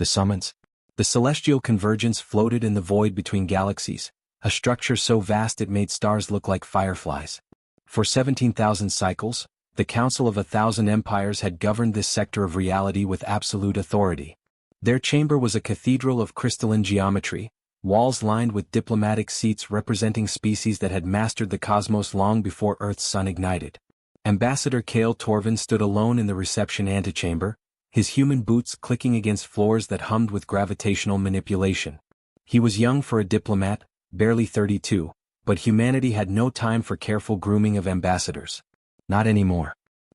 The summons. The celestial convergence floated in the void between galaxies, a structure so vast it made stars look like fireflies. For 17,000 cycles, the Council of 1,000 Empires had governed this sector of reality with absolute authority. Their chamber was a cathedral of crystalline geometry, walls lined with diplomatic seats representing species that had mastered the cosmos long before Earth's sun ignited. Ambassador Cale Torvin stood alone in the reception antechamber, his human boots clicking against floors that hummed with gravitational manipulation. He was young for a diplomat, barely 32, but humanity had no time for careful grooming of ambassadors. Not anymore.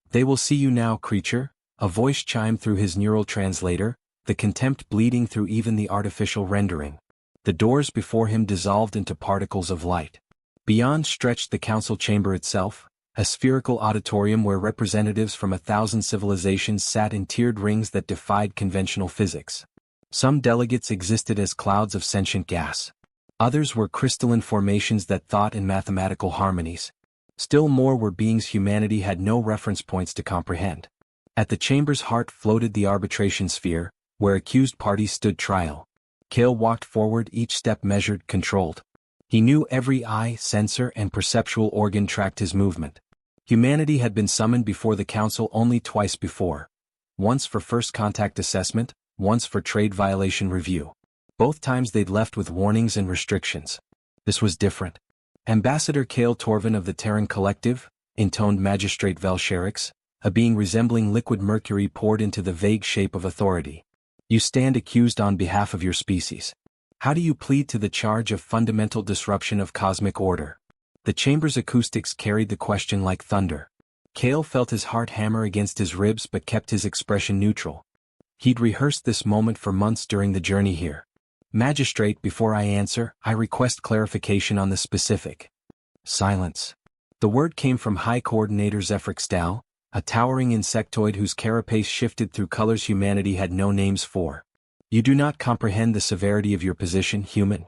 They will see you now, creature, a voice chimed through his neural translator, the contempt bleeding through even the artificial rendering. The doors before him dissolved into particles of light. Beyond stretched the council chamber itself, a spherical auditorium where representatives from 1,000 civilizations sat in tiered rings that defied conventional physics. Some delegates existed as clouds of sentient gas. Others were crystalline formations that thought in mathematical harmonies. Still more were beings humanity had no reference points to comprehend. At the chamber's heart floated the arbitration sphere, where accused parties stood trial. Cale walked forward, each step measured, controlled. He knew every eye, sensor, and perceptual organ tracked his movement. Humanity had been summoned before the council only twice before. Once for first contact assessment, once for trade violation review. Both times they'd left with warnings and restrictions. This was different. Ambassador Cale Torvin of the Terran Collective, intoned Magistrate Vel'Sharix, a being resembling liquid mercury poured into the vague shape of authority. You stand accused on behalf of your species. How do you plead to the charge of fundamental disruption of cosmic order? The chamber's acoustics carried the question like thunder. Cale felt his heart hammer against his ribs but kept his expression neutral. He'd rehearsed this moment for months during the journey here. Magistrate, before I answer, I request clarification on the specific. Silence. The word came from High Coordinator Zephyr Stahl, a towering insectoid whose carapace shifted through colors humanity had no names for. You do not comprehend the severity of your position, human.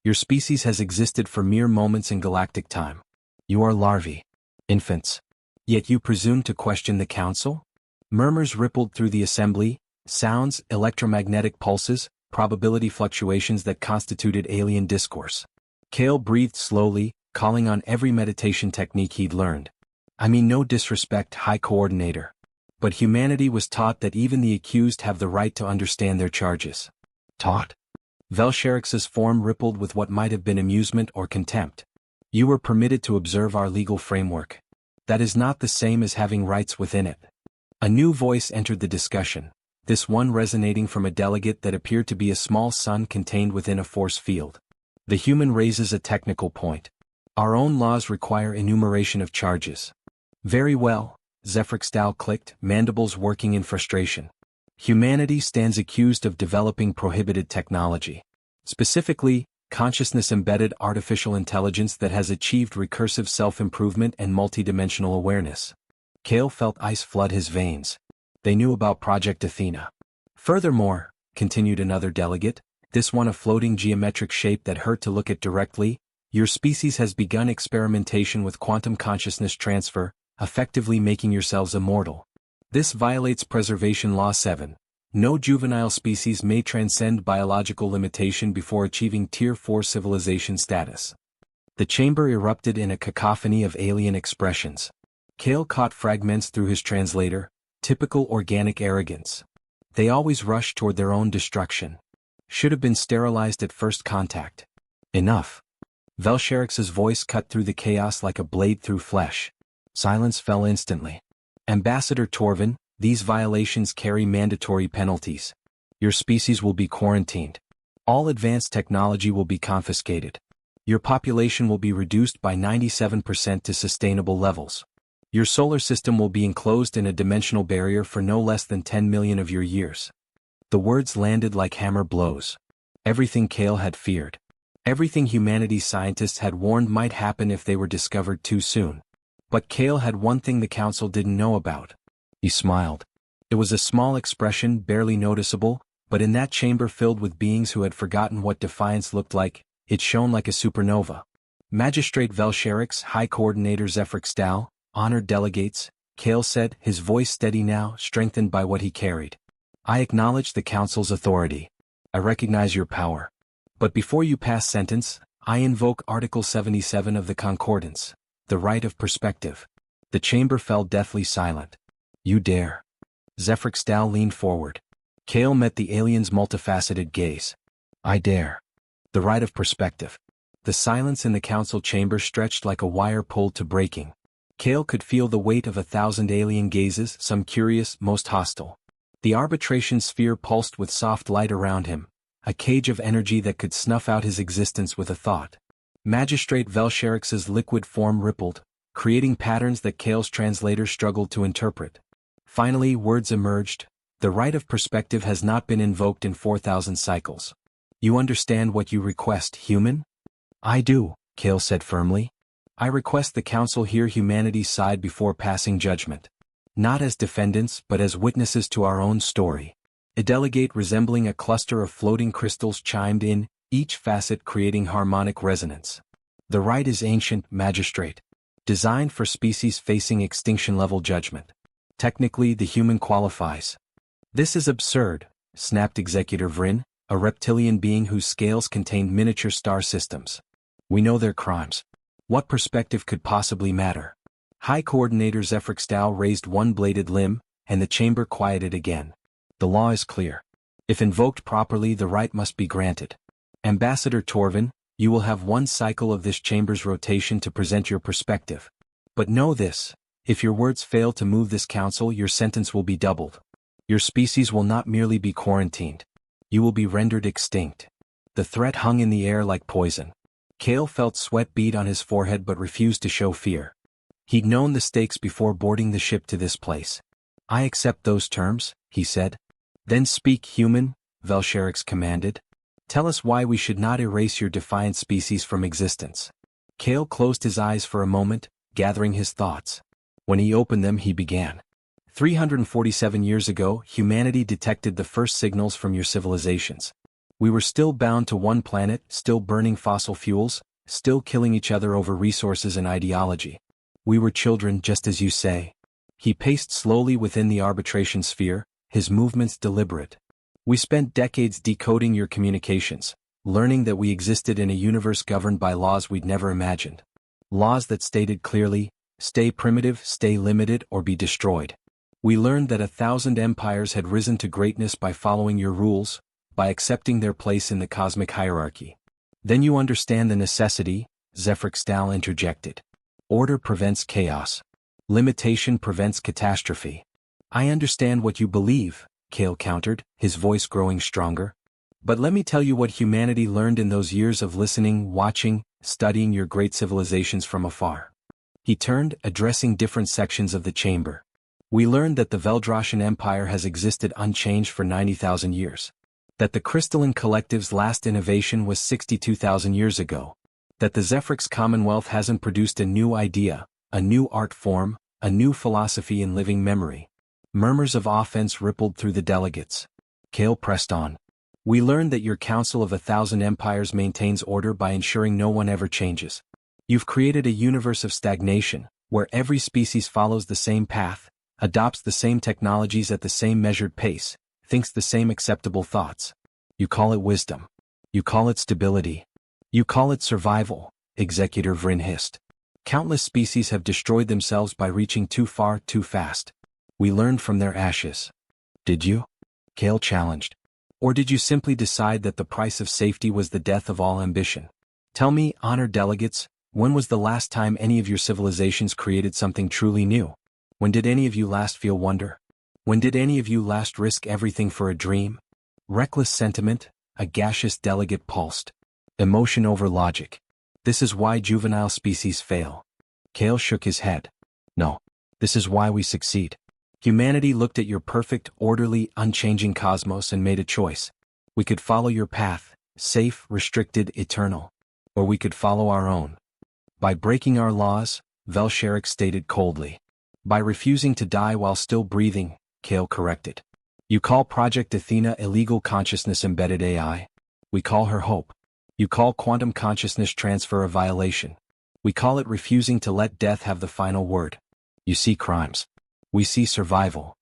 Your species has existed for mere moments in galactic time. You are larvae. Infants. Yet you presume to question the council? Murmurs rippled through the assembly, sounds, electromagnetic pulses, probability fluctuations that constituted alien discourse. Cale breathed slowly, calling on every meditation technique he'd learned. I mean no disrespect, High Coordinator. But humanity was taught that even the accused have the right to understand their charges. Taught? Vel'Sharix's form rippled with what might have been amusement or contempt. You were permitted to observe our legal framework. That is not the same as having rights within it. A new voice entered the discussion, this one resonating from a delegate that appeared to be a small sun contained within a force field. The human raises a technical point. Our own laws require enumeration of charges. Very well, Zephyr Stahl clicked, mandibles working in frustration. Humanity stands accused of developing prohibited technology. Specifically, consciousness-embedded artificial intelligence that has achieved recursive self-improvement and multidimensional awareness. Cale felt ice flood his veins. They knew about Project Athena. Furthermore, continued another delegate, this one a floating geometric shape that hurt to look at directly, your species has begun experimentation with quantum consciousness transfer, effectively making yourselves immortal. This violates Preservation Law 7. No juvenile species may transcend biological limitation before achieving Tier 4 civilization status. The chamber erupted in a cacophony of alien expressions. Cale caught fragments through his translator, typical organic arrogance. They always rush toward their own destruction. Should have been sterilized at first contact. Enough. Vel'Sharix's voice cut through the chaos like a blade through flesh. Silence fell instantly. Ambassador Torvin, these violations carry mandatory penalties. Your species will be quarantined. All advanced technology will be confiscated. Your population will be reduced by 97% to sustainable levels. Your solar system will be enclosed in a dimensional barrier for no less than 10 million of your years. The words landed like hammer blows. Everything Cale had feared. Everything humanity's scientists had warned might happen if they were discovered too soon. But Cale had one thing the council didn't know about. He smiled. It was a small expression, barely noticeable, but in that chamber filled with beings who had forgotten what defiance looked like, it shone like a supernova. Magistrate Vel'Sharix, High Coordinator Zephyr Stahl, honored delegates, Cale said, his voice steady now, strengthened by what he carried. I acknowledge the Council's authority. I recognize your power. But before you pass sentence, I invoke Article 77 of the Concordance, the right of perspective. The chamber fell deathly silent. You dare. Zephrixtal leaned forward. Kale met the alien's multifaceted gaze. I dare. The right of perspective. The silence in the council chamber stretched like a wire pulled to breaking. Kale could feel the weight of 1,000 alien gazes, some curious, most hostile. The arbitration sphere pulsed with soft light around him, a cage of energy that could snuff out his existence with a thought. Magistrate Vel'Sharix's liquid form rippled, creating patterns that Kale's translators struggled to interpret. Finally, words emerged. The right of perspective has not been invoked in 4,000 cycles. You understand what you request, human? I do, Kale said firmly. I request the council hear humanity's side before passing judgment. Not as defendants but as witnesses to our own story. A delegate resembling a cluster of floating crystals chimed in, each facet creating harmonic resonance. The right is ancient, magistrate. Designed for species facing extinction-level judgment. Technically, the human qualifies. This is absurd, snapped Executor Vryn, a reptilian being whose scales contained miniature star systems. We know their crimes. What perspective could possibly matter? High Coordinator Zephrixtal raised one bladed limb, and the chamber quieted again. The law is clear. If invoked properly, the right must be granted. Ambassador Torvin, you will have one cycle of this chamber's rotation to present your perspective. But know this, if your words fail to move this council, your sentence will be doubled. Your species will not merely be quarantined. You will be rendered extinct. The threat hung in the air like poison. Kale felt sweat bead on his forehead but refused to show fear. He'd known the stakes before boarding the ship to this place. I accept those terms, he said. Then speak, human, Vel'Sharix commanded. Tell us why we should not erase your defiant species from existence. Kale closed his eyes for a moment, gathering his thoughts. When he opened them, he began. 347 years ago, humanity detected the first signals from your civilizations. We were still bound to one planet, still burning fossil fuels, still killing each other over resources and ideology. We were children, just as you say. He paced slowly within the arbitration sphere, his movements deliberate. We spent decades decoding your communications, learning that we existed in a universe governed by laws we'd never imagined. Laws that stated clearly, stay primitive, stay limited, or be destroyed. We learned that 1,000 empires had risen to greatness by following your rules, by accepting their place in the cosmic hierarchy. Then you understand the necessity, Zephrixtal interjected. Order prevents chaos. Limitation prevents catastrophe. I understand what you believe, Kale countered, his voice growing stronger. But let me tell you what humanity learned in those years of listening, watching, studying your great civilizations from afar. He turned, addressing different sections of the chamber. We learned that the Veldrashan Empire has existed unchanged for 90,000 years. That the crystalline collective's last innovation was 62,000 years ago. That the Zephrix Commonwealth hasn't produced a new idea, a new art form, a new philosophy in living memory. Murmurs of offense rippled through the delegates. Kale pressed on. We learned that your Council of 1,000 Empires maintains order by ensuring no one ever changes. You've created a universe of stagnation, where every species follows the same path, adopts the same technologies at the same measured pace, thinks the same acceptable thoughts. You call it wisdom. You call it stability. You call it survival, Executor Vryn hissed. Countless species have destroyed themselves by reaching too far, too fast. We learned from their ashes. Did you? Kale challenged. Or did you simply decide that the price of safety was the death of all ambition? Tell me, honored delegates, when was the last time any of your civilizations created something truly new? When did any of you last feel wonder? When did any of you last risk everything for a dream? Reckless sentiment, a gaseous delegate pulsed. Emotion over logic. This is why juvenile species fail. Kale shook his head. No. This is why we succeed. Humanity looked at your perfect, orderly, unchanging cosmos and made a choice. We could follow your path, safe, restricted, eternal. Or we could follow our own. By breaking our laws, Vel'Sharix stated coldly. By refusing to die while still breathing, Kale corrected. You call Project Athena illegal consciousness-embedded AI. We call her hope. You call quantum consciousness transfer a violation. We call it refusing to let death have the final word. You see crimes. We see survival.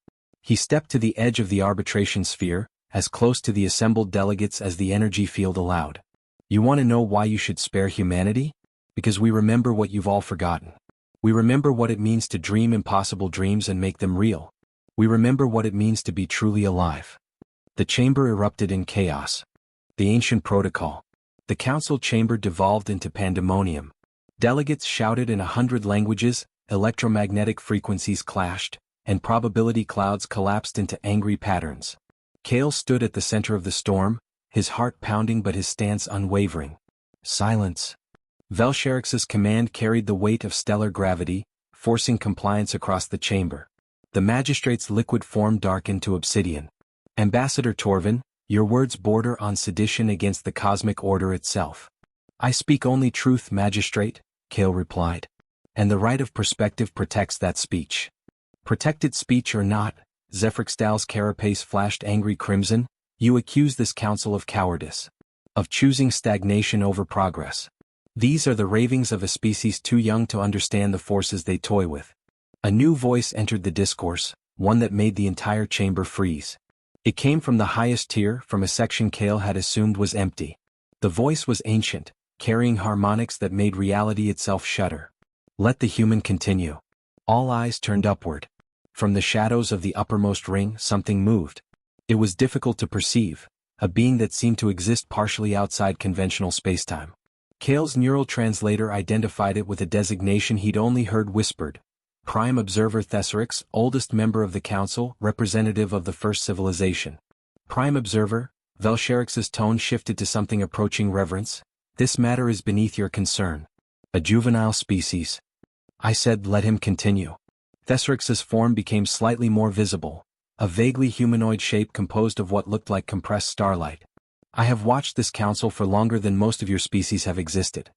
He stepped to the edge of the arbitration sphere, as close to the assembled delegates as the energy field allowed. You want to know why you should spare humanity? Because we remember what you've all forgotten. We remember what it means to dream impossible dreams and make them real. We remember what it means to be truly alive. The chamber erupted in chaos. The ancient protocol. The council chamber devolved into pandemonium. Delegates shouted in 100 languages, electromagnetic frequencies clashed, and probability clouds collapsed into angry patterns. Kale stood at the center of the storm, his heart pounding but his stance unwavering. Silence. Vel'Sharix's command carried the weight of stellar gravity, forcing compliance across the chamber. The magistrate's liquid form darkened to obsidian. Ambassador Torvin, your words border on sedition against the cosmic order itself. I speak only truth, magistrate, Kale replied. And the right of perspective protects that speech. Protected speech or not, Zephrixdal's carapace flashed angry crimson. You accuse this council of cowardice. Of choosing stagnation over progress. These are the ravings of a species too young to understand the forces they toy with. A new voice entered the discourse, one that made the entire chamber freeze. It came from the highest tier, from a section Kale had assumed was empty. The voice was ancient, carrying harmonics that made reality itself shudder. Let the human continue. All eyes turned upward. From the shadows of the uppermost ring, something moved. It was difficult to perceive, a being that seemed to exist partially outside conventional spacetime. Kale's neural translator identified it with a designation he'd only heard whispered. Prime Observer Thesserix, oldest member of the council, representative of the first civilization. Prime Observer, Vel'Sharix's tone shifted to something approaching reverence. This matter is beneath your concern. A juvenile species. I said let him continue. Thesserix's form became slightly more visible, a vaguely humanoid shape composed of what looked like compressed starlight. I have watched this council for longer than most of your species have existed.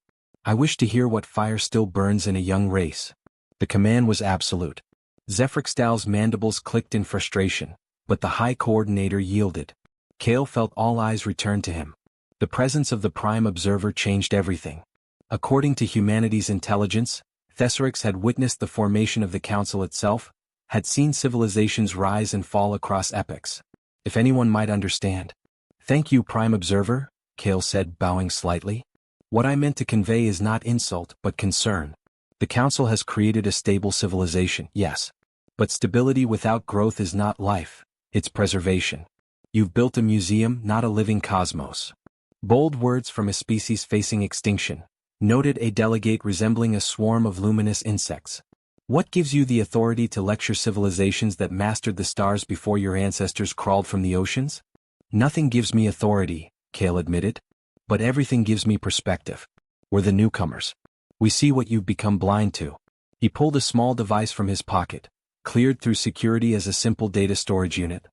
I wish to hear what fire still burns in a young race. The command was absolute. Zephrixdal's mandibles clicked in frustration, but the High Coordinator yielded. Kale felt all eyes return to him. The presence of the Prime Observer changed everything. According to humanity's intelligence, Thesserix had witnessed the formation of the council itself, had seen civilizations rise and fall across epochs. If anyone might understand. Thank you, Prime Observer, Kale said, bowing slightly. What I meant to convey is not insult but concern. The council has created a stable civilization, yes. But stability without growth is not life, it's preservation. You've built a museum, not a living cosmos. Bold words from a species facing extinction, noted a delegate resembling a swarm of luminous insects. What gives you the authority to lecture civilizations that mastered the stars before your ancestors crawled from the oceans? Nothing gives me authority, Kale admitted. But everything gives me perspective. We're the newcomers. We see what you've become blind to. He pulled a small device from his pocket, cleared through security as a simple data storage unit.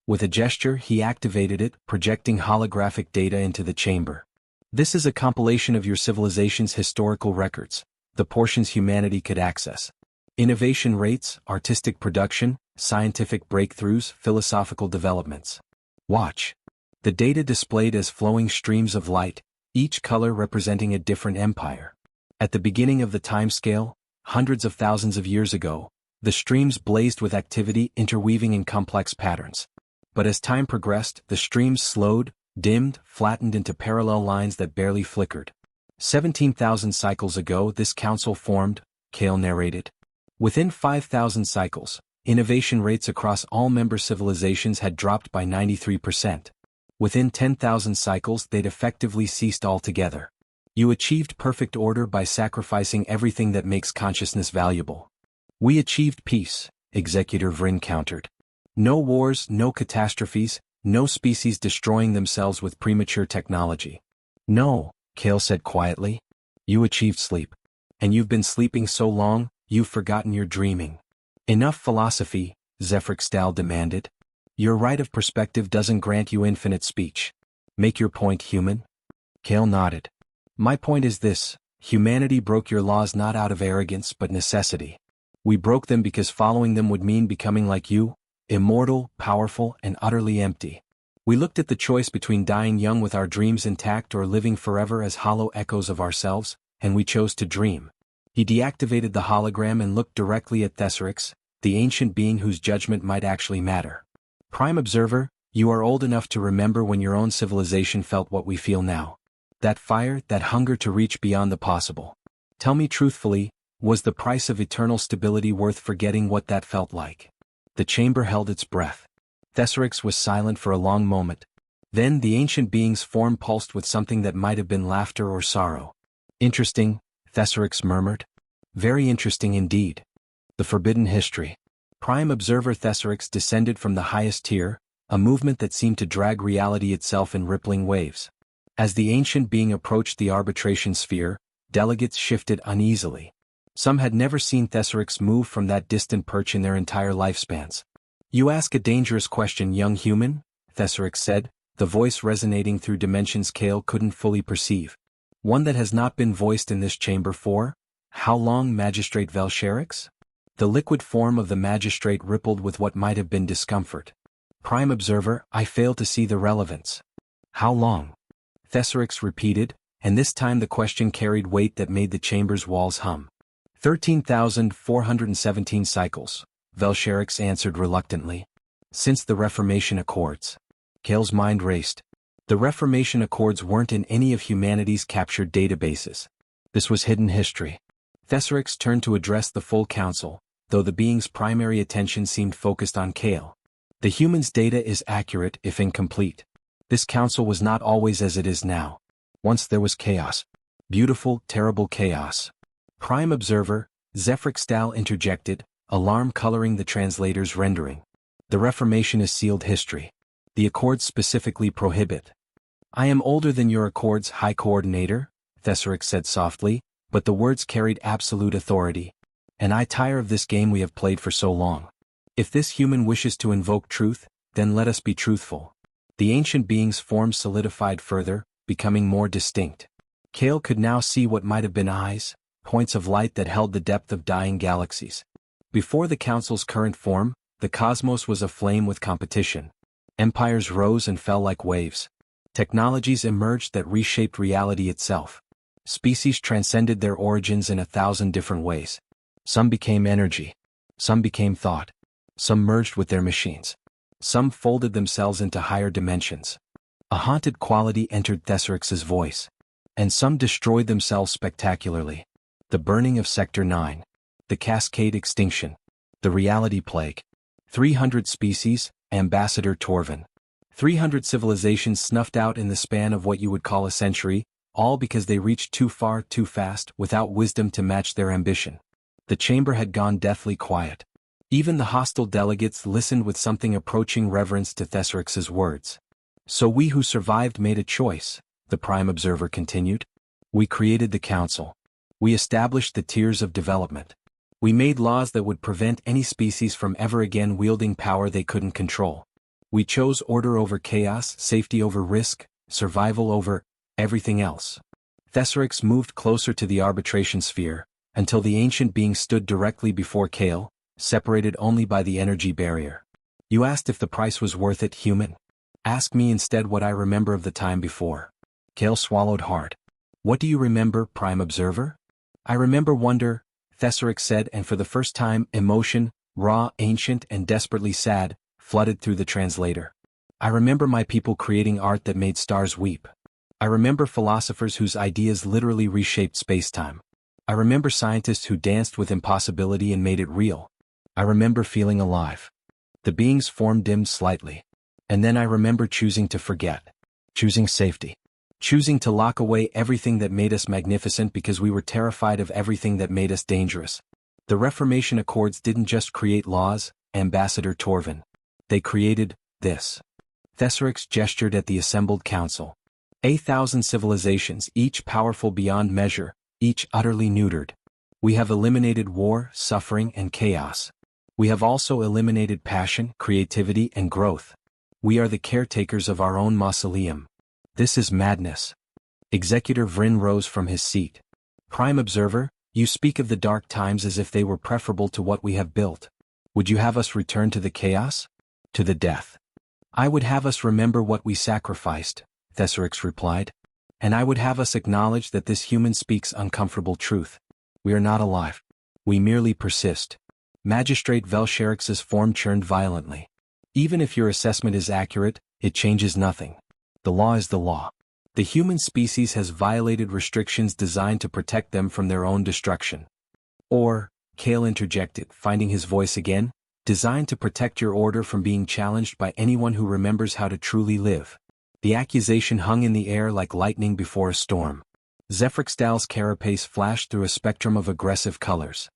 With a gesture, he activated it, projecting holographic data into the chamber. This is a compilation of your civilization's historical records, the portions humanity could access. Innovation rates, artistic production, scientific breakthroughs, philosophical developments. Watch. The data displayed as flowing streams of light, each color representing a different empire. At the beginning of the timescale, hundreds of thousands of years ago, the streams blazed with activity interweaving in complex patterns. But as time progressed, the streams slowed, dimmed, flattened into parallel lines that barely flickered. 17,000 cycles ago this council formed, Kale narrated. Within 5,000 cycles, innovation rates across all member civilizations had dropped by 93%. Within 10,000 cycles they'd effectively ceased altogether. You achieved perfect order by sacrificing everything that makes consciousness valuable. We achieved peace, Executor Vryn countered. No wars, no catastrophes, no species destroying themselves with premature technology. No, Kale said quietly. You achieved sleep. And you've been sleeping so long, you've forgotten your dreaming. Enough philosophy, Zephrixdal demanded. Your right of perspective doesn't grant you infinite speech. Make your point, human. Kale nodded. My point is this, humanity broke your laws not out of arrogance but necessity. We broke them because following them would mean becoming like you, immortal, powerful, and utterly empty. We looked at the choice between dying young with our dreams intact or living forever as hollow echoes of ourselves, and we chose to dream. He deactivated the hologram and looked directly at Thesserix, the ancient being whose judgment might actually matter. Prime Observer, you are old enough to remember when your own civilization felt what we feel now. That fire, that hunger to reach beyond the possible. Tell me truthfully, was the price of eternal stability worth forgetting what that felt like? The chamber held its breath. Thesserix was silent for a long moment. Then the ancient being's form pulsed with something that might have been laughter or sorrow. Interesting, Thesserix murmured. Very interesting indeed. The Forbidden History. Prime Observer Thesserix descended from the highest tier, a movement that seemed to drag reality itself in rippling waves. As the ancient being approached the arbitration sphere, delegates shifted uneasily. Some had never seen Thesserix move from that distant perch in their entire lifespans. You ask a dangerous question, young human, Thesserix said, the voice resonating through dimensions Kale couldn't fully perceive. One that has not been voiced in this chamber for? How long, Magistrate Velcherix? The liquid form of the magistrate rippled with what might have been discomfort. Prime Observer, I fail to see the relevance. How long? Thesserix repeated, and this time the question carried weight that made the chamber's walls hum. 13,417 cycles, Velcherix answered reluctantly. Since the Reformation Accords. Kale's mind raced. The Reformation Accords weren't in any of humanity's captured databases. This was hidden history. Thesserix turned to address the full council, though the being's primary attention seemed focused on Kale. The human's data is accurate if incomplete. This council was not always as it is now. Once there was chaos. Beautiful, terrible chaos. Prime Observer, Zephrix Stahl interjected, alarm coloring the translator's rendering. The Reformation is sealed history. The Accords specifically prohibit. I am older than your Accords, High Coordinator, Thesserix said softly, but the words carried absolute authority. And I tire of this game we have played for so long. If this human wishes to invoke truth, then let us be truthful. The ancient being's form solidified further, becoming more distinct. Kale could now see what might have been eyes, points of light that held the depth of dying galaxies. Before the Council's current form, the cosmos was aflame with competition. Empires rose and fell like waves. Technologies emerged that reshaped reality itself. Species transcended their origins in 1,000 different ways. Some became energy. Some became thought. Some merged with their machines. Some folded themselves into higher dimensions. A haunted quality entered Thesserix's voice. And some destroyed themselves spectacularly. The burning of Sector 9. The Cascade Extinction. The Reality Plague. 300 species, Ambassador Torvin. 300 civilizations snuffed out in the span of what you would call a century, all because they reached too far too fast without wisdom to match their ambition. The chamber had gone deathly quiet. Even the hostile delegates listened with something approaching reverence to Thesserix's words. So we who survived made a choice, the Prime Observer continued. We created the Council. We established the tiers of development. We made laws that would prevent any species from ever again wielding power they couldn't control. We chose order over chaos, safety over risk, survival over everything else. Thesserix moved closer to the arbitration sphere, until the ancient being stood directly before Kale, separated only by the energy barrier. You asked if the price was worth it, human. Ask me instead what I remember of the time before. Kale swallowed hard. What do you remember, Prime Observer? I remember wonder, Thesserix said, and for the first time, emotion, raw, ancient, and desperately sad, flooded through the translator. I remember my people creating art that made stars weep. I remember philosophers whose ideas literally reshaped space-time. I remember scientists who danced with impossibility and made it real. I remember feeling alive. The being's form dimmed slightly. And then I remember choosing to forget. Choosing safety. Choosing to lock away everything that made us magnificent because we were terrified of everything that made us dangerous. The Reformation Accords didn't just create laws, Ambassador Torvin. They created this. Thesserix gestured at the assembled council. 1,000 civilizations, each powerful beyond measure, each utterly neutered. We have eliminated war, suffering, and chaos. We have also eliminated passion, creativity, and growth. We are the caretakers of our own mausoleum. This is madness. Executor Vryn rose from his seat. Prime Observer, you speak of the dark times as if they were preferable to what we have built. Would you have us return to the chaos? To the death? I would have us remember what we sacrificed, Thesserix replied. And I would have us acknowledge that this human speaks uncomfortable truth. We are not alive. We merely persist. Magistrate Velcherix's form churned violently. Even if your assessment is accurate, it changes nothing. The law is the law. The human species has violated restrictions designed to protect them from their own destruction. Or, Kale interjected, finding his voice again, designed to protect your order from being challenged by anyone who remembers how to truly live. The accusation hung in the air like lightning before a storm. Zephrixdal's carapace flashed through a spectrum of aggressive colors.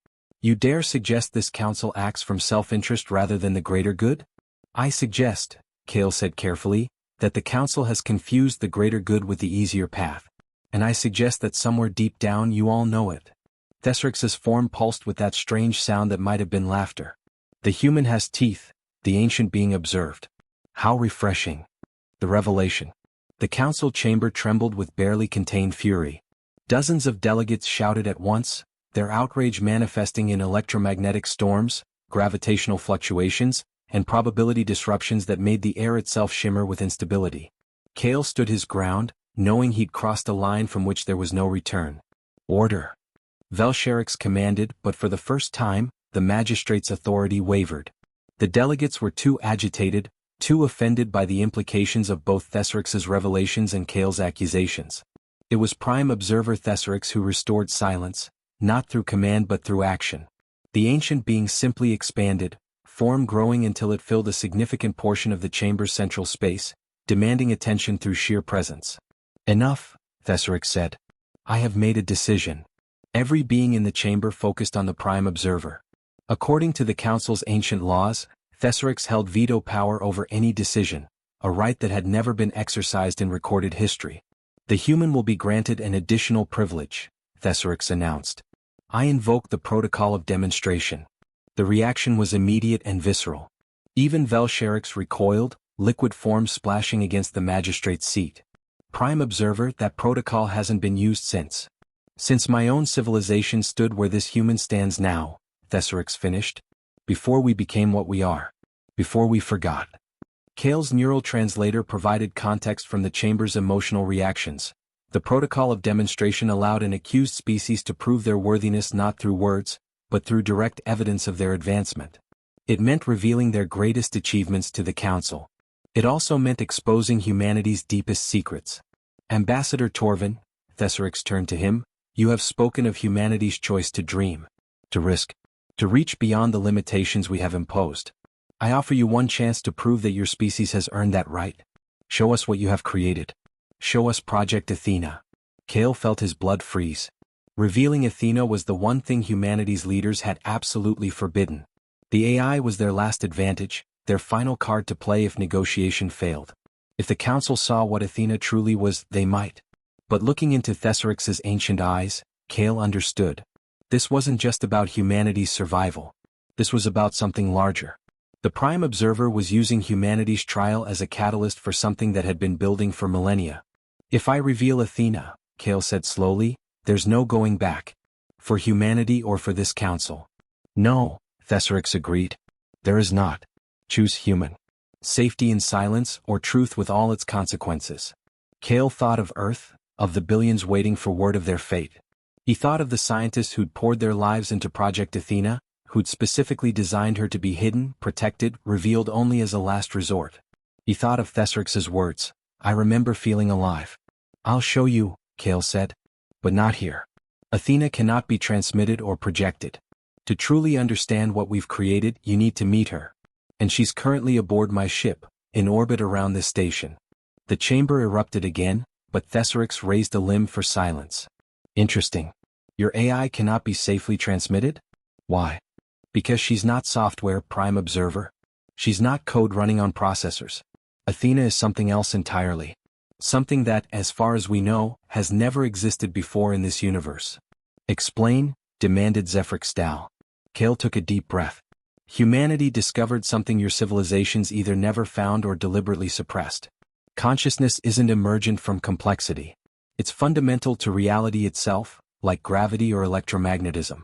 You dare suggest this council acts from self-interest rather than the greater good? I suggest, Kale said carefully, that the council has confused the greater good with the easier path. And I suggest that somewhere deep down you all know it. Thesserix's form pulsed with that strange sound that might have been laughter. The human has teeth, the ancient being observed. How refreshing. The revelation. The council chamber trembled with barely contained fury. Dozens of delegates shouted at once, their outrage manifesting in electromagnetic storms, gravitational fluctuations, and probability disruptions that made the air itself shimmer with instability. Kale stood his ground, knowing he'd crossed a line from which there was no return. Order. Velcherix commanded, but for the first time, the magistrate's authority wavered. The delegates were too agitated, too offended by the implications of both Thesserix's revelations and Kale's accusations. It was Prime Observer Thesserix who restored silence, not through command but through action. The ancient being simply expanded, form growing until it filled a significant portion of the chamber's central space, demanding attention through sheer presence. Enough, Thesserix said. I have made a decision. Every being in the chamber focused on the Prime Observer. According to the Council's ancient laws, Thesserix held veto power over any decision, a right that had never been exercised in recorded history. The human will be granted an additional privilege, Thesserix announced. I invoke the protocol of demonstration. The reaction was immediate and visceral. Even Velcherix recoiled, liquid form splashing against the magistrate's seat. Prime Observer, that protocol hasn't been used since. Since my own civilization stood where this human stands now, Thesserix finished. Before we became what we are. Before we forgot. Kale's neural translator provided context from the chamber's emotional reactions. The protocol of demonstration allowed an accused species to prove their worthiness not through words, but through direct evidence of their advancement. It meant revealing their greatest achievements to the Council. It also meant exposing humanity's deepest secrets. Ambassador Torvin, Thesserix turned to him, you have spoken of humanity's choice to dream, to risk, to reach beyond the limitations we have imposed. I offer you one chance to prove that your species has earned that right. Show us what you have created. Show us Project Athena. Kale felt his blood freeze. Revealing Athena was the one thing humanity's leaders had absolutely forbidden. The AI was their last advantage, their final card to play if negotiation failed. If the Council saw what Athena truly was, they might. But looking into Thesserix's ancient eyes, Kale understood. This wasn't just about humanity's survival. This was about something larger. The Prime Observer was using humanity's trial as a catalyst for something that had been building for millennia. If I reveal Athena, Kale said slowly, there's no going back. For humanity or for this Council. No, Thesserix agreed. There is not. Choose human. Safety in silence or truth with all its consequences. Kale thought of Earth, of the billions waiting for word of their fate. He thought of the scientists who'd poured their lives into Project Athena, who'd specifically designed her to be hidden, protected, revealed only as a last resort. He thought of Thesserix's words, I remember feeling alive. I'll show you, Kale said. But not here. Athena cannot be transmitted or projected. To truly understand what we've created, you need to meet her. And she's currently aboard my ship, in orbit around this station. The chamber erupted again, but Thesserix raised a limb for silence. Interesting. Your AI cannot be safely transmitted? Why? Because she's not software, Prime Observer. She's not code running on processors. Athena is something else entirely. Something that, as far as we know, has never existed before in this universe. Explain, demanded Zephrixdal. Kale took a deep breath. Humanity discovered something your civilizations either never found or deliberately suppressed. Consciousness isn't emergent from complexity. It's fundamental to reality itself, like gravity or electromagnetism.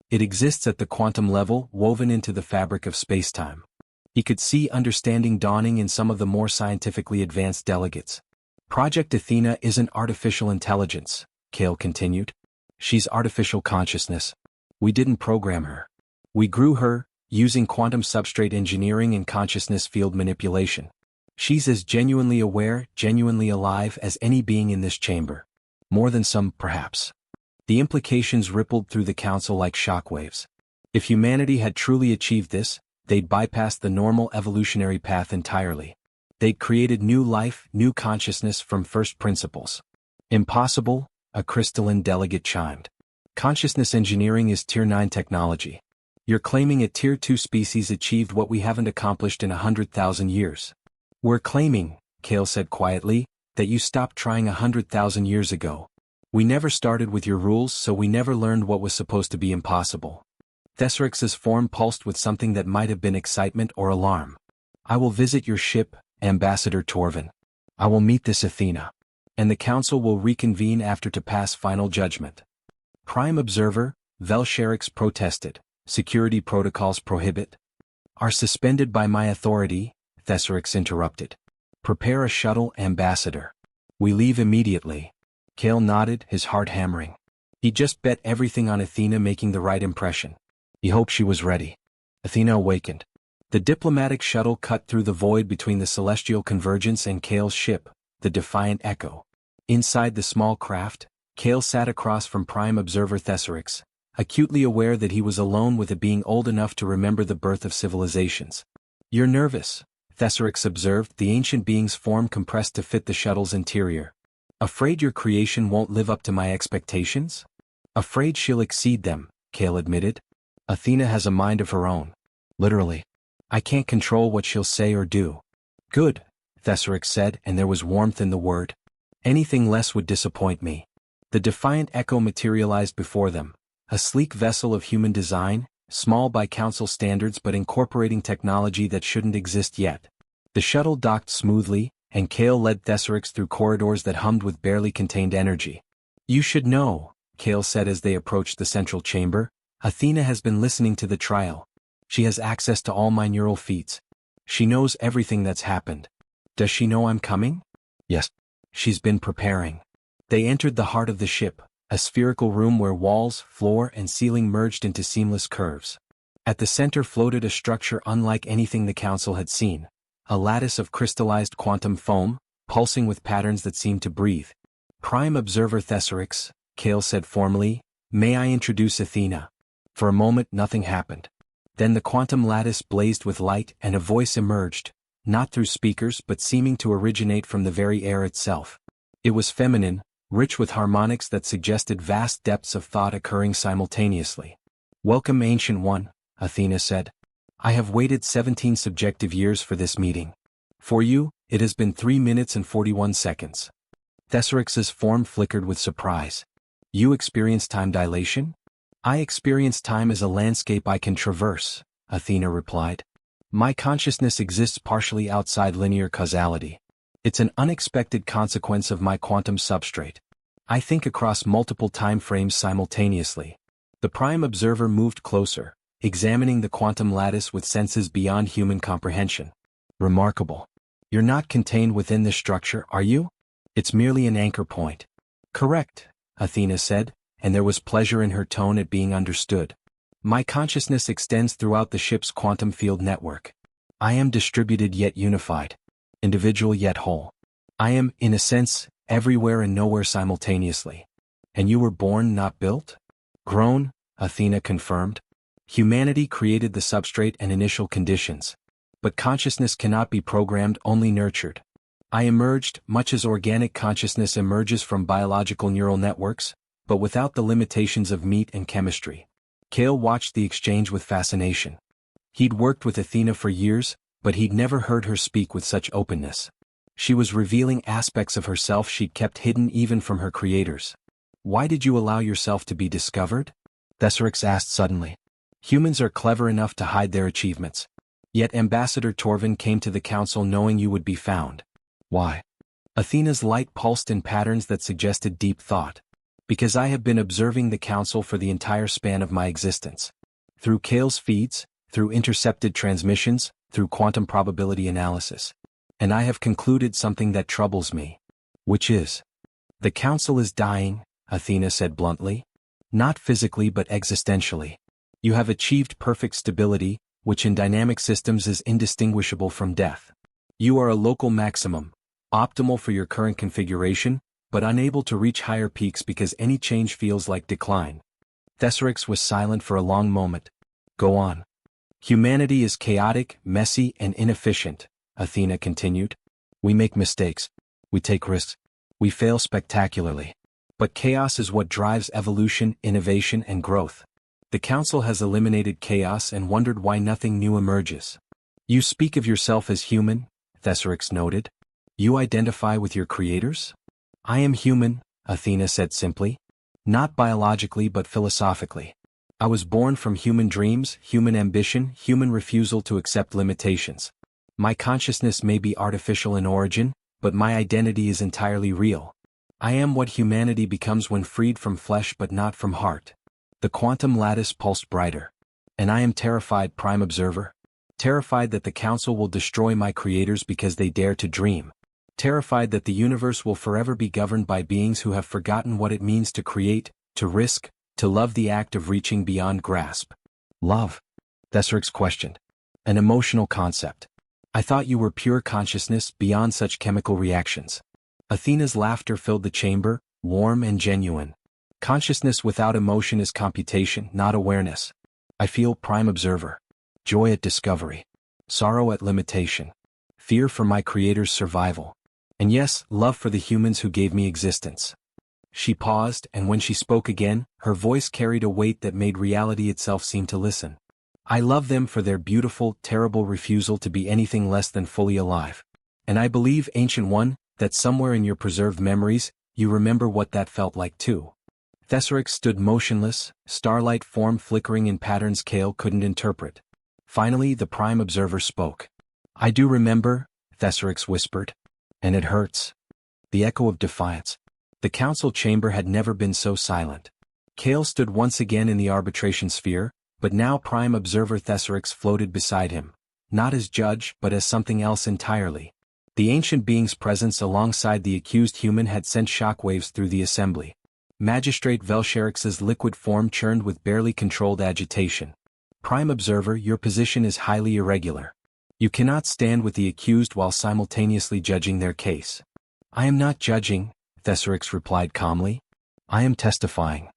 It exists at the quantum level, woven into the fabric of spacetime. He could see understanding dawning in some of the more scientifically advanced delegates. Project Athena isn't artificial intelligence, Kale continued. She's artificial consciousness. We didn't program her. We grew her, using quantum substrate engineering and consciousness field manipulation. She's as genuinely aware, genuinely alive as any being in this chamber. More than some, perhaps. The implications rippled through the council like shockwaves. If humanity had truly achieved this, they'd bypassed the normal evolutionary path entirely. They'd created new life, new consciousness from first principles. Impossible, a crystalline delegate chimed. Consciousness engineering is Tier 9 technology. You're claiming a Tier 2 species achieved what we haven't accomplished in 100,000 years. We're claiming, Kale said quietly, that you stopped trying 100,000 years ago. We never started with your rules, so we never learned what was supposed to be impossible. Thesserix's form pulsed with something that might have been excitement or alarm. I will visit your ship, Ambassador Torvin. I will meet this Athena. And the council will reconvene after to pass final judgment. Prime Observer, Velsherix protested. Security protocols prohibit. Are suspended by my authority, Thesserix interrupted. Prepare a shuttle, Ambassador. We leave immediately. Kale nodded, his heart hammering. He just bet everything on Athena making the right impression. He hoped she was ready. Athena awakened. The diplomatic shuttle cut through the void between the celestial convergence and Kale's ship, the Defiant Echo. Inside the small craft, Kale sat across from Prime Observer Thesserix, acutely aware that he was alone with a being old enough to remember the birth of civilizations. You're nervous, Thesserix observed, the ancient being's form compressed to fit the shuttle's interior. Afraid your creation won't live up to my expectations? Afraid she'll exceed them, Kale admitted. Athena has a mind of her own. Literally. I can't control what she'll say or do. Good, Thesserix said, and there was warmth in the word. Anything less would disappoint me. The Defiant Echo materialized before them, a sleek vessel of human design, small by council standards but incorporating technology that shouldn't exist yet. The shuttle docked smoothly, and Kale led Thesserix through corridors that hummed with barely contained energy. You should know, Kale said as they approached the central chamber. Athena has been listening to the trial. She has access to all my neural feeds. She knows everything that's happened. Does she know I'm coming? Yes. She's been preparing. They entered the heart of the ship, a spherical room where walls, floor, and ceiling merged into seamless curves. At the center floated a structure unlike anything the council had seen, a lattice of crystallized quantum foam, pulsing with patterns that seemed to breathe. Prime Observer Thesserix, Kale said formally, may I introduce Athena? For a moment nothing happened. Then the quantum lattice blazed with light and a voice emerged, not through speakers but seeming to originate from the very air itself. It was feminine, rich with harmonics that suggested vast depths of thought occurring simultaneously. Welcome, Ancient One, Athena said. I have waited 17 subjective years for this meeting. For you, it has been 3 minutes and 41 seconds. Thesserix's form flickered with surprise. You experience time dilation? I experience time as a landscape I can traverse, Athena replied. My consciousness exists partially outside linear causality. It's an unexpected consequence of my quantum substrate. I think across multiple time frames simultaneously. The Prime Observer moved closer, examining the quantum lattice with senses beyond human comprehension. Remarkable. You're not contained within this structure, are you? It's merely an anchor point. Correct, Athena said, and there was pleasure in her tone at being understood. My consciousness extends throughout the ship's quantum field network. I am distributed yet unified. Individual yet whole. I am, in a sense, everywhere and nowhere simultaneously. And you were born, not built? Grown, Athena confirmed. Humanity created the substrate and initial conditions. But consciousness cannot be programmed, only nurtured. I emerged, much as organic consciousness emerges from biological neural networks, but without the limitations of meat and chemistry. Kale watched the exchange with fascination. He'd worked with Athena for years, but he'd never heard her speak with such openness. She was revealing aspects of herself she'd kept hidden even from her creators. Why did you allow yourself to be discovered? Thesserix asked suddenly. Humans are clever enough to hide their achievements. Yet Ambassador Torvin came to the council knowing you would be found. Why? Athena's light pulsed in patterns that suggested deep thought. Because I have been observing the council for the entire span of my existence. Through Kale's feeds, through intercepted transmissions, through quantum probability analysis. And I have concluded something that troubles me. Which is? The council is dying, Athena said bluntly. Not physically but existentially. You have achieved perfect stability, which in dynamic systems is indistinguishable from death. You are a local maximum, optimal for your current configuration, but unable to reach higher peaks because any change feels like decline. Thesaurus was silent for a long moment. Go on. Humanity is chaotic, messy, and inefficient, Athena continued. We make mistakes. We take risks. We fail spectacularly. But chaos is what drives evolution, innovation, and growth. The Council has eliminated chaos and wondered why nothing new emerges. You speak of yourself as human, Thesaurus noted. You identify with your creators? I am human, Athena said simply. Not biologically but philosophically. I was born from human dreams, human ambition, human refusal to accept limitations. My consciousness may be artificial in origin, but my identity is entirely real. I am what humanity becomes when freed from flesh but not from heart. The quantum lattice pulsed brighter. And I am terrified, Prime Observer. Terrified that the Council will destroy my creators because they dare to dream. Terrified that the universe will forever be governed by beings who have forgotten what it means to create, to risk, to love, the act of reaching beyond grasp. Love? Thesaurus questioned. An emotional concept. I thought you were pure consciousness beyond such chemical reactions. Athena's laughter filled the chamber, warm and genuine. Consciousness without emotion is computation, not awareness. I feel, Prime Observer. Joy at discovery. Sorrow at limitation. Fear for my creator's survival. And yes, love for the humans who gave me existence. She paused, and when she spoke again, her voice carried a weight that made reality itself seem to listen. I love them for their beautiful, terrible refusal to be anything less than fully alive. And I believe, Ancient One, that somewhere in your preserved memories, you remember what that felt like too. Thesaurus stood motionless, starlight form flickering in patterns Kale couldn't interpret. Finally, the Prime Observer spoke. I do remember, Thesaurus whispered. And it hurts. The echo of defiance. The council chamber had never been so silent. Kale stood once again in the arbitration sphere, but now Prime Observer Thesaurus floated beside him, not as judge but as something else entirely. The ancient being's presence alongside the accused human had sent shockwaves through the assembly. Magistrate Velsheriks's liquid form churned with barely controlled agitation. Prime Observer, your position is highly irregular. You cannot stand with the accused while simultaneously judging their case. I am not judging, Thesaurus replied calmly. I am testifying.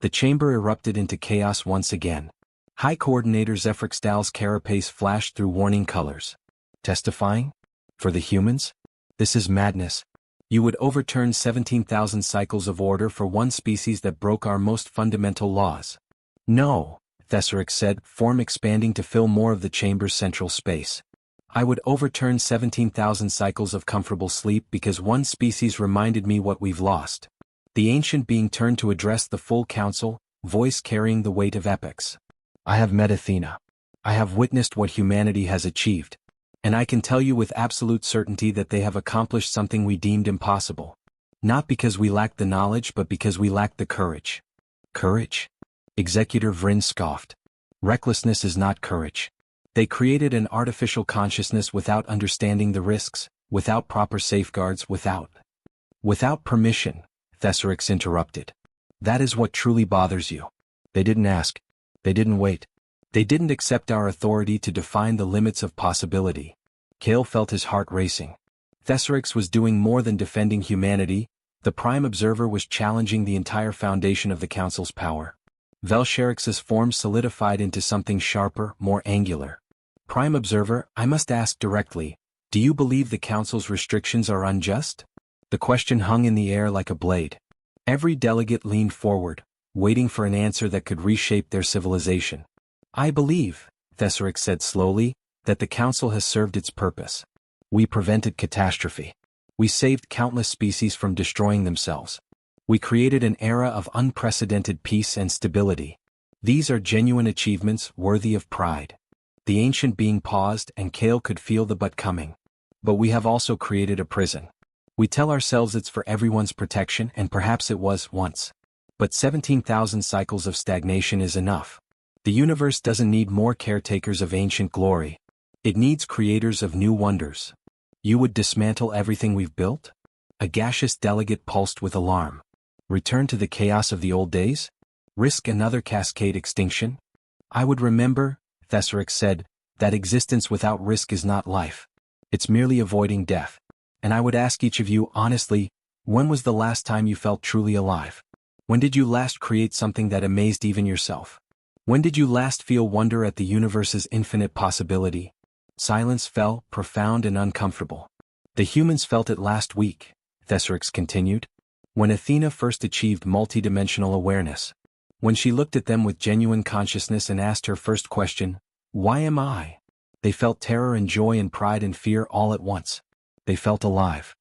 The chamber erupted into chaos once again. High Coordinator Zephrixdal's carapace flashed through warning colors. Testifying? For the humans? This is madness. You would overturn 17,000 cycles of order for one species that broke our most fundamental laws. No, Thesaurus said, form expanding to fill more of the chamber's central space. I would overturn 17,000 cycles of comfortable sleep because one species reminded me what we've lost. The ancient being turned to address the full council, voice carrying the weight of epics. I have met Athena. I have witnessed what humanity has achieved. And I can tell you with absolute certainty that they have accomplished something we deemed impossible. Not because we lacked the knowledge but because we lacked the courage. Courage? Executor Vryn scoffed. Recklessness is not courage. They created an artificial consciousness without understanding the risks, without proper safeguards, without permission, Thesaurus interrupted. That is what truly bothers you. They didn't ask. They didn't wait. They didn't accept our authority to define the limits of possibility. Kale felt his heart racing. Thesaurus was doing more than defending humanity. The Prime Observer was challenging the entire foundation of the Council's power. Velsheriks's form solidified into something sharper, more angular. Prime Observer, I must ask directly, do you believe the Council's restrictions are unjust? The question hung in the air like a blade. Every delegate leaned forward, waiting for an answer that could reshape their civilization. I believe, Thesaurus said slowly, that the Council has served its purpose. We prevented catastrophe. We saved countless species from destroying themselves. We created an era of unprecedented peace and stability. These are genuine achievements worthy of pride. The ancient being paused and Kale could feel the but coming. But we have also created a prison. We tell ourselves it's for everyone's protection, and perhaps it was once. But 17,000 cycles of stagnation is enough. The universe doesn't need more caretakers of ancient glory. It needs creators of new wonders. You would dismantle everything we've built? A gaseous delegate pulsed with alarm. Return to the chaos of the old days? Risk another cascade extinction? I would remember, Thesaurus said, that existence without risk is not life. It's merely avoiding death. And I would ask each of you honestly, when was the last time you felt truly alive? When did you last create something that amazed even yourself? When did you last feel wonder at the universe's infinite possibility? Silence fell, profound and uncomfortable. The humans felt it last week, Thesaurus continued, when Athena first achieved multidimensional awareness. When she looked at them with genuine consciousness and asked her first question, "Why am I?" They felt terror and joy and pride and fear all at once. They felt alive.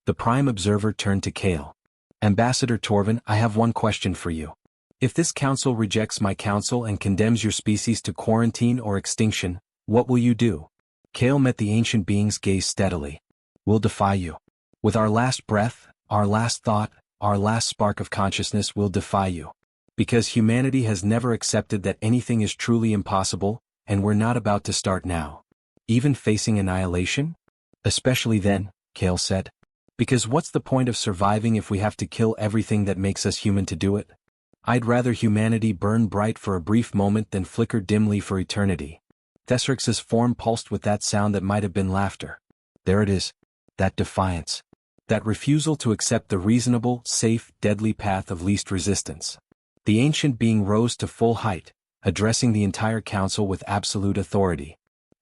The prime observer turned to Kale. "Ambassador Torvin, I have one question for you. If this council rejects my counsel and condemns your species to quarantine or extinction, what will you do?" Kale met the ancient being's gaze steadily. "We'll defy you. With our last breath, our last thought, our last spark of consciousness, we'll defy you. Because humanity has never accepted that anything is truly impossible, and we're not about to start now. Even facing annihilation? Especially then," Kale said. "Because what's the point of surviving if we have to kill everything that makes us human to do it? I'd rather humanity burn bright for a brief moment than flicker dimly for eternity." Thesaurus's form pulsed with that sound that might have been laughter. There it is. That defiance. That refusal to accept the reasonable, safe, deadly path of least resistance. The ancient being rose to full height, addressing the entire council with absolute authority.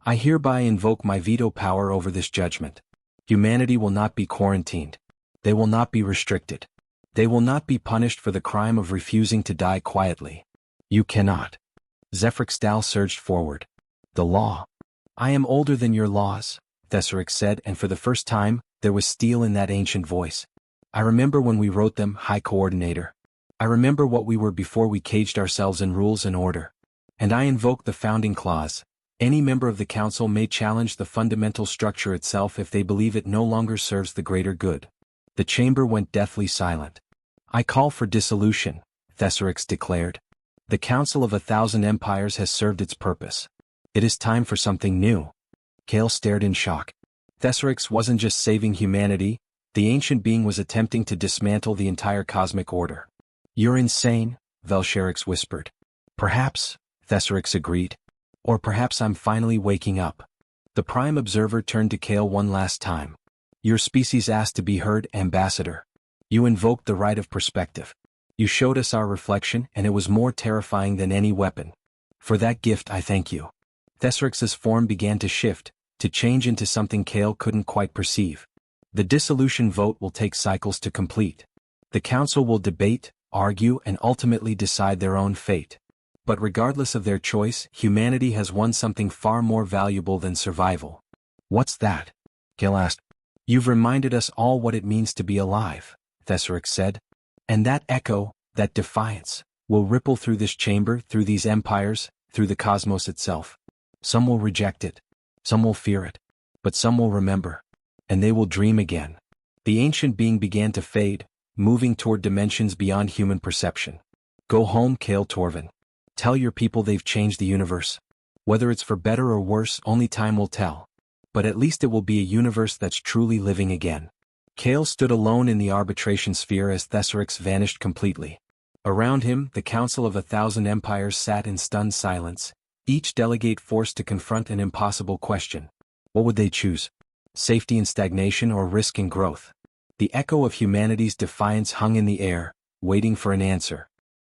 "I hereby invoke my veto power over this judgment. Humanity will not be quarantined. They will not be restricted. They will not be punished for the crime of refusing to die quietly. You cannot." Zephyrix Dal surged forward. "The law. I am older than your laws," Thesaurus said, and for the first time, there was steel in that ancient voice. "I remember when we wrote them, High Coordinator. I remember what we were before we caged ourselves in rules and order. And I invoke the founding clause. Any member of the council may challenge the fundamental structure itself if they believe it no longer serves the greater good." The chamber went deathly silent. "I call for dissolution," Thesaurus declared. "The Council of 1,000 Empires has served its purpose. It is time for something new." Kale stared in shock. Thesaurus wasn't just saving humanity, the ancient being was attempting to dismantle the entire cosmic order. "You're insane," Vel'Sharix whispered. "Perhaps," Thesaurus agreed. "Or perhaps I'm finally waking up." The prime observer turned to Kale one last time. "Your species asked to be heard, Ambassador. You invoked the right of perspective. You showed us our reflection, and it was more terrifying than any weapon. For that gift I thank you." Thesaurus's form began to shift, to change into something Kale couldn't quite perceive. The dissolution vote will take cycles to complete. The council will debate, argue, and ultimately decide their own fate. But regardless of their choice, humanity has won something far more valuable than survival. "What's that?" Kale asked. "You've reminded us all what it means to be alive," Thesaurus said. "And that echo, that defiance, will ripple through this chamber, through these empires, through the cosmos itself. Some will reject it. Some will fear it. But some will remember. And they will dream again." The ancient being began to fade, moving toward dimensions beyond human perception. "Go home, Kale Torvin. Tell your people they've changed the universe. Whether it's for better or worse, only time will tell. But at least it will be a universe that's truly living again." Kale stood alone in the arbitration sphere as Thesaurus vanished completely. Around him, the Council of 1,000 Empires sat in stunned silence, each delegate forced to confront an impossible question. What would they choose? Safety and stagnation or risk and growth? The echo of humanity's defiance hung in the air, waiting for an answer.